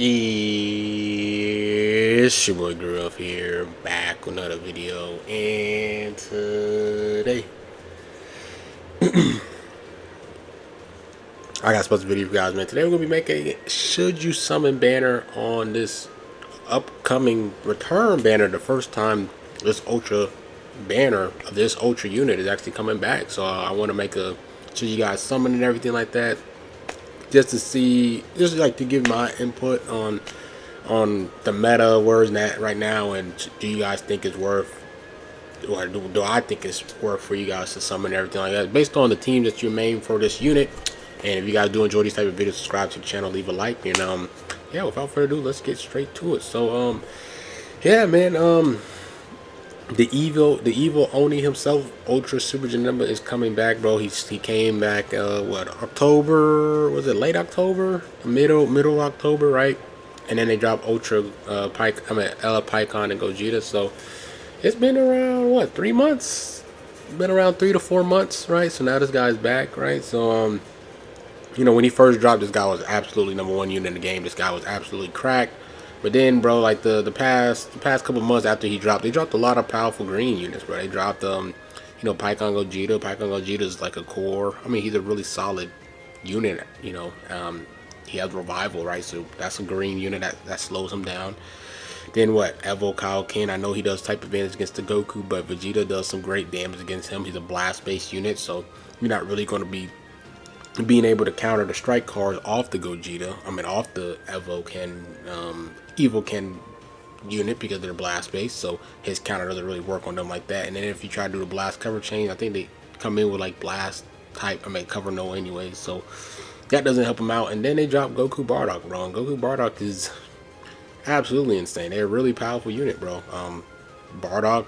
It's your boy Groove here, back with another video, and today I got a special video for you guys, man. Today we're gonna be making a should you summon banner on this upcoming return banner. The first time this ultra banner of this ultra unit is actually coming back, so I want to make a should you guys summon and everything like that, just to see, just like to give my input on the meta, where's that right now, and do you guys think it's worth, or do I think it's worth for you guys to summon everything like that based on the team that you're main for this unit. And if you guys do enjoy these type of videos, subscribe to the channel, leave a like, and yeah, without further ado, let's get straight to it. So yeah, man, the evil Oni himself, Ultra Super Janemba, is coming back, bro. He came back what, October, was it late October, middle October, right? And then they dropped Ultra Ella Pycon and Gogeta. So it's been around what, 3 months? Been around 3 to 4 months, right? So now this guy's back, right? So when he first dropped, this guy was absolutely #1 unit in the game. This guy was absolutely cracked. But then, bro, like the past couple months after he dropped, they dropped a lot of powerful green units, bro. They dropped Pycon Gogeta. Pycon Gogeta is like a core. I mean, he's a really solid unit. He has revival, right? So that's a green unit that slows him down. Then what? Evo Kaioken. I know he does type advantage against the Goku, but Vegeta does some great damage against him. He's a blast-based unit, so you're not really going to be being able to counter the strike cards off the Gogeta. I mean, off the Evo Ken unit, because they're blast based, so his counter doesn't really work on them like that. And then if you try to do the blast cover chain, I think they come in with like blast type, cover no anyway, so that doesn't help him out. And then they drop Goku Bardock, bro. And Goku Bardock is absolutely insane. They're a really powerful unit, bro. Bardock,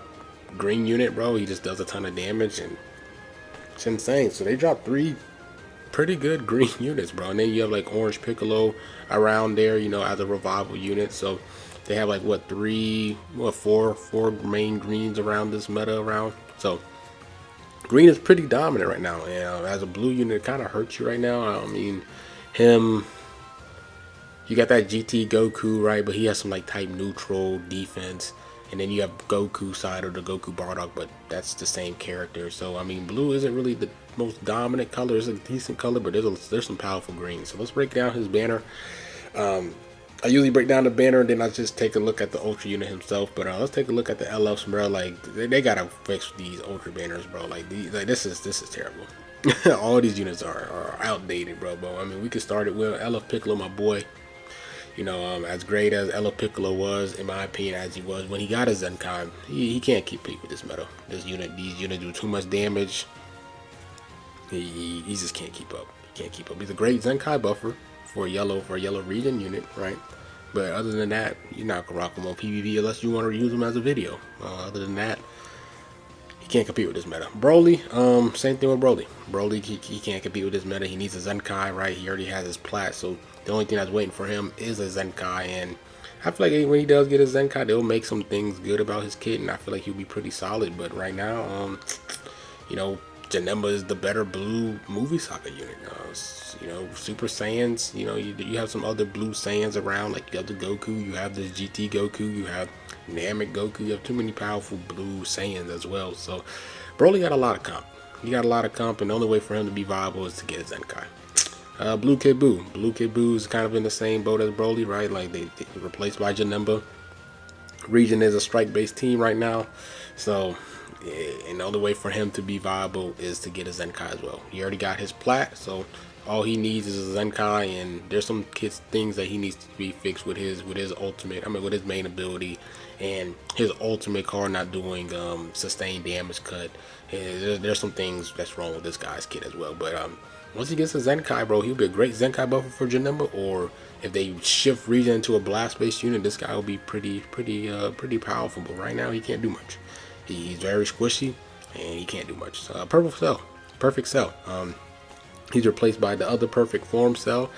green unit, bro. He just does a ton of damage, and it's insane. So they dropped 3 pretty good green units, bro. And then you have like Orange Piccolo around there, as a revival unit. So they have like what, four main greens around this meta around. So green is pretty dominant right now, and as a blue unit, it kind of hurts you right now. I mean, you got that GT Goku, right? But he has some like type neutral defense. And then you have Goku side, or the Goku Bardock, but that's the same character. So I mean, blue isn't really the most dominant color. It's a decent color, but there's some powerful greens. So let's break down his banner. I usually break down the banner, and then I just take a look at the Ultra unit himself. But let's take a look at the LFs, bro. Like they gotta fix these Ultra banners, bro. Like this is terrible. All these units are outdated, bro. I mean, we could start it with LF Piccolo, my boy. As great as Ella Piccolo was, in my opinion, as he was when he got his Zenkai, he can't compete with this meta. These units do too much damage. He just can't keep up. He can't keep up. He's a great Zenkai buffer for a yellow region unit, right? But other than that, you're not gonna rock him on PvP unless you want to use him as a video. Other than that, he can't compete with this meta. Broly, same thing with Broly. Broly, he can't compete with this meta. He needs a Zenkai, right? He already has his plat, so the only thing that's waiting for him is a Zenkai. And I feel like when he does get a Zenkai, they'll make some things good about his kit, and I feel like he'll be pretty solid. But right now, Janemba is the better blue movie Soccer unit. Super Saiyans, you have some other blue Saiyans around, like you have the Goku, you have the GT Goku, you have Namek Goku, you have too many powerful blue Saiyans as well. So Broly got a lot of comp. He got a lot of comp, and the only way for him to be viable is to get a Zenkai. Blue Kid Buu. Blue Kid Buu is kind of in the same boat as Broly, right? Like they replaced by Janemba. Region is a strike-based team right now, so and the only way for him to be viable is to get a Zenkai as well. He already got his plat, so all he needs is a Zenkai, and there's some things that he needs to be fixed with his ultimate. With his main ability and his ultimate card not doing sustained damage cut. There's some things that's wrong with this guy's kit as well. But once he gets a Zenkai, bro, he'll be a great Zenkai buffer for Janemba. Or if they shift Region into a blast-based unit, this guy will be pretty powerful. But right now, he can't do much. He's very squishy, and he can't do much. Perfect Cell. He's replaced by the other Perfect Form Cell.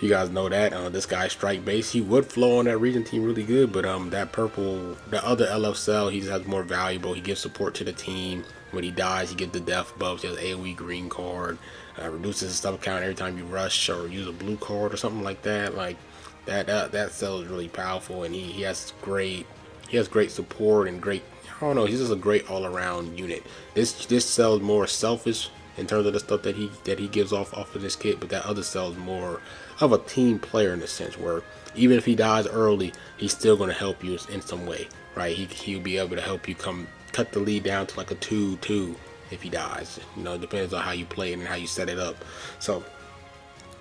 You guys know that this guy's strike base. He would flow on that region team really good, but the other LF Cell, he's has more valuable. He gives support to the team. When he dies, he gets the death buffs. He has AoE green card, reduces his stub count every time you rush or use a blue card or something like that. Like That cell is really powerful, and he has great support and great. I don't know. He's just a great all around unit. This cell is more selfish in terms of the stuff that he gives off of this kit, but that other cell is more of a team player in a sense where even if he dies early, he's still going to help you in some way, right? He'll be able to help you cut the lead down to like a 2-2 if he dies. You know, it depends on how you play it and how you set it up. So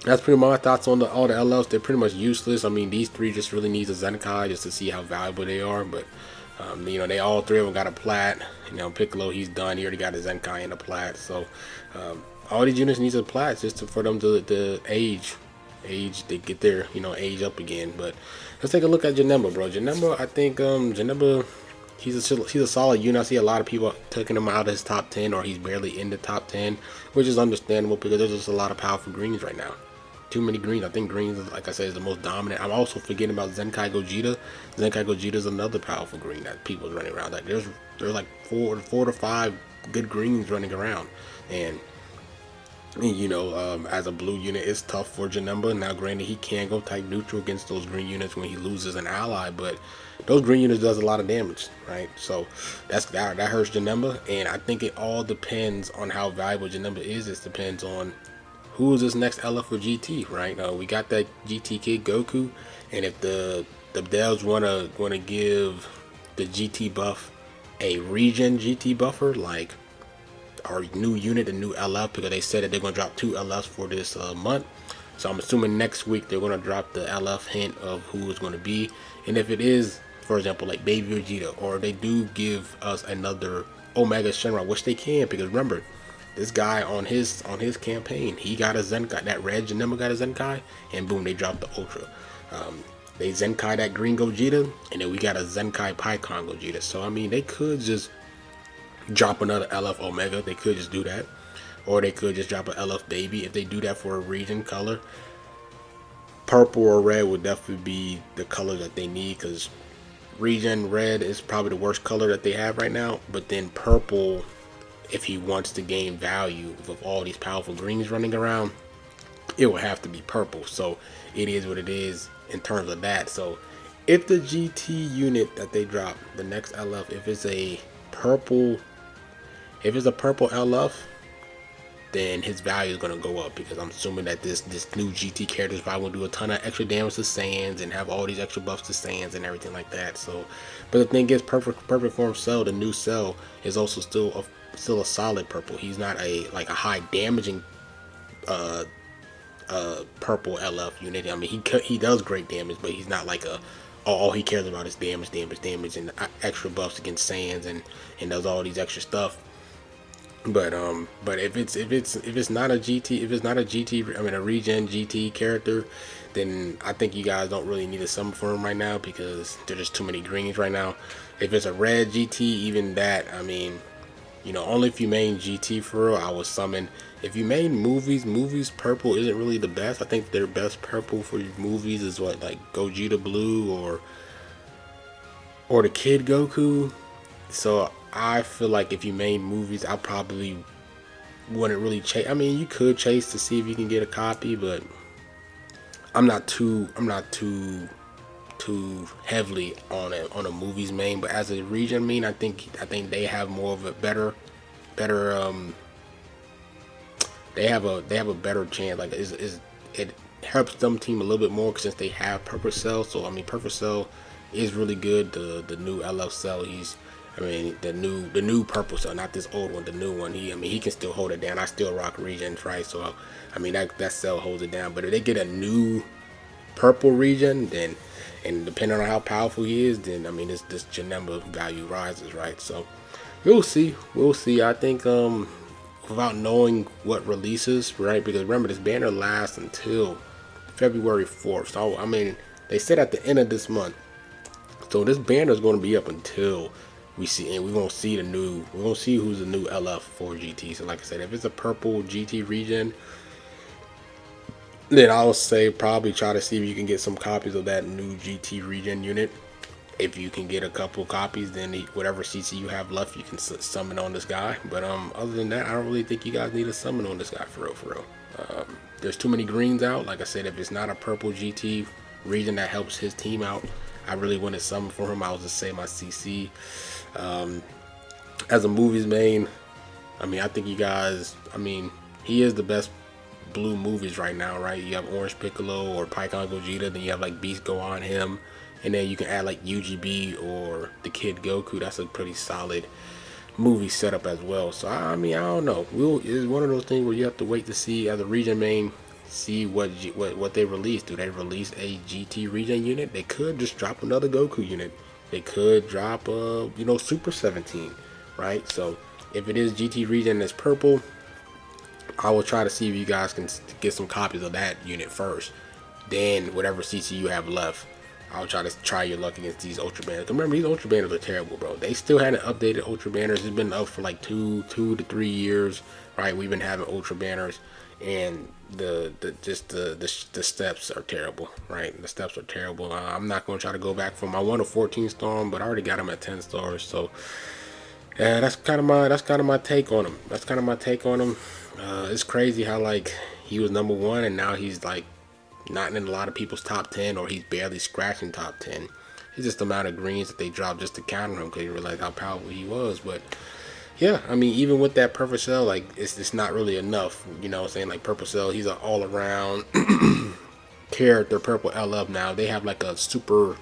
that's pretty much my thoughts on all the LFs. They're pretty much useless. I mean, these three just really need a Zenkai just to see how valuable they are. But you know, they all three of them got a plat. You know, Piccolo, he's done. He already got a Zenkai and a plat. So all these units need a plat just for them to age. They get their age up again. But let's take a look at Janemba, bro. Janemba, I think Janemba, he's a solid unit. I see a lot of people taking him out of his top 10, or he's barely in the top 10, which is understandable because there's just a lot of powerful greens right now. Too many greens. I think greens, like I said, is the most dominant. I'm also forgetting about Zenkai Gogeta. Zenkai Gogeta is another powerful green that people's running around. Like there's like four to five good greens running around, and you know, as a blue unit, it's tough for Janemba. Now, granted, he can go type neutral against those green units when he loses an ally, but those green units does a lot of damage, right? So that hurts Janemba, and I think it all depends on how valuable Janemba is. It depends on who is this next LF for GT, right? We got that GT kid Goku, and if the devs wanna give the GT buff a regen GT buffer, like our new unit, a new LF, because they said that they're gonna drop 2 LFs for this month. So I'm assuming next week they're gonna drop the LF hint of who it's gonna be, and if it is, for example, like Baby Vegeta, or they do give us another Omega Shenron, which they can, because remember, this guy on his campaign, he got a Zenkai. That red Janemba got a Zenkai, and boom, they dropped the Ultra. They Zenkai that green Gogeta, and then we got a Zenkai Pycon Gogeta. So I mean, they could just drop another LF Omega. They could just do that, or they could just drop an LF Baby. If they do that for a region color, purple or red would definitely be the color that they need, because region red is probably the worst color that they have right now. But then purple, if he wants to gain value with all these powerful greens running around, it will have to be purple. So it is what it is in terms of that. So if the GT unit that they drop, the next LF, if it's a purple LF, then his value is going to go up, because I'm assuming that this new GT character is probably going to do a ton of extra damage to Saiyans and have all these extra buffs to Saiyans and everything like that. So, but the thing is, perfect form Cell, the new Cell, is also still a solid purple. He's not a high damaging purple LF unit. I mean, he does great damage, but he's not like all he cares about is damage, and extra buffs against Saiyans and does all these extra stuff. But if it's not a GT, I mean a regen GT character, then I think you guys don't really need to summon for him right now, because there's just too many greens right now. If it's a red GT, even that, I mean, you know, only if you main GT for real, I would summon. If you main movies purple isn't really the best. I think their best purple for movies is what, like Gogeta Blue or the Kid Goku. So I feel like if you main movies, I probably wouldn't really chase. I mean, you could chase to see if you can get a copy, but I'm not too heavily on a movies main. But as a region main, I think they have more of a better they have a better chance. Like it helps them team a little bit more since they have Purple Cell. So I mean, Purple Cell is really good. The new LF Cell, the new Purple Cell, not this old one, the new one. He can still hold it down. I still rock regions, right? So I mean, that cell holds it down. But if they get a new purple region, then, and depending on how powerful he is, then I mean this Janemba value rises, right? So we'll see. I think without knowing what releases, right? Because remember, this banner lasts until February 4th. So I mean, they said at the end of this month. So this banner is going to be up until we see, and we're going to see who's the new LF for GT. So like I said, if it's a purple GT region, then I would say probably try to see if you can get some copies of that new GT region unit. If you can get a couple copies, then whatever CC you have left, you can summon on this guy. But other than that, I don't really think you guys need a summon on this guy for real. There's too many greens out. Like I said, if it's not a purple GT region that helps his team out. I really wanted something for him. I was just saying my CC. As a movies main, I mean, I think you guys, I mean, he is the best blue movies right now, right? You have Orange Piccolo or Python Gogeta, then you have like Beast Go on him, and then you can add like UGB or the Kid Goku. That's a pretty solid movie setup as well. So I mean, I don't know. It's one of those things where you have to wait to see as a region main, see what they release. Do they release a GT region unit? They could just drop another Goku unit. They could drop Super 17, right? So if it is GT region and it's purple, I will try to see if you guys can get some copies of that unit first. Then whatever CC you have left, I'll try your luck against these Ultra Banners. Remember, these Ultra Banners are terrible, bro. They still hadn't updated Ultra Banners. It's been up for like two to 3 years, right? We've been having Ultra Banners, and the steps are terrible, right? The steps are terrible. I'm not gonna try to go back from my 1 to 14 star, but I already got them at 10 stars. So yeah, that's kind of my take on him. It's crazy how like he was number 1 and now he's like not in a lot of people's top 10, or he's barely scratching top 10. It's just the amount of greens that they dropped just to counter him because you realize how powerful he was. But yeah, I mean, even with that purple cell, like it's not really enough. You know what I'm saying? Like purple cell, he's an all around character. Purple LF now, they have like a super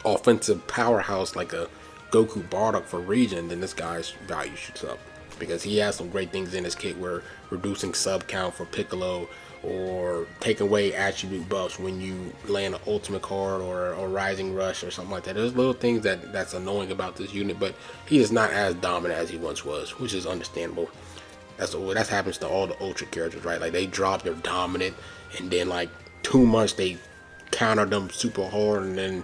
offensive powerhouse like a Goku Bardock for region. Then this guy's value shoots up because he has some great things in his kit, where reducing sub count for Piccolo, or take away attribute buffs when you land an ultimate card, or rising rush or something like that. There's little things that's annoying about this unit, but he is not as dominant as he once was, which is understandable. That happens to all the ultra characters, right? Like they drop their dominant, and then like 2 months they counter them super hard, and then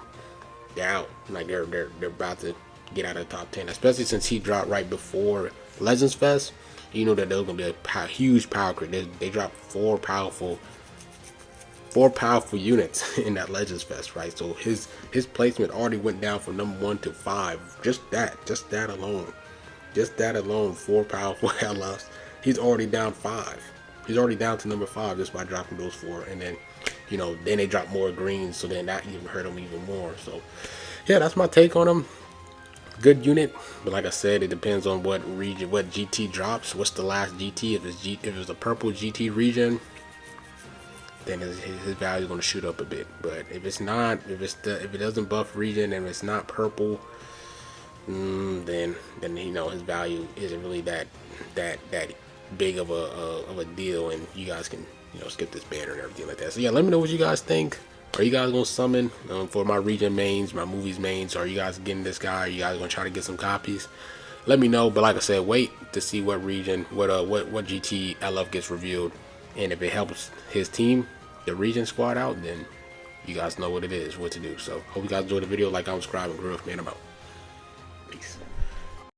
they're out. Like they're about to get out of the top 10. Especially since he dropped right before Legends Fest. You know that there was gonna be a huge power creep. They dropped four powerful units in that Legends Fest, right? So his placement already went down from number 1 to 5. Just that alone, 4 powerful LFs. He's already down 5. He's already down to number 5 just by dropping those 4. And then, then they drop more greens, so then that even hurt him even more. So yeah, that's my take on him. Good unit, but like I said, it depends on what region, what GT drops. What's the last GT? If it's a purple GT region, then his value is going to shoot up a bit. But if it's not, if it doesn't buff region and it's not purple, then his value isn't really that big of a deal, and you guys can skip this banner and everything like that. So yeah, let me know what you guys think. Are you guys gonna summon for my region mains, my movies mains? Are you guys getting this guy? Are you guys gonna try to get some copies? Let me know. But like I said, wait to see what region, what GT LF gets revealed, and if it helps his team, the region squad out, then you guys know what it is, what to do. So hope you guys enjoyed the video. Like, comment, subscribe, and groove. Man, I'm out. Peace.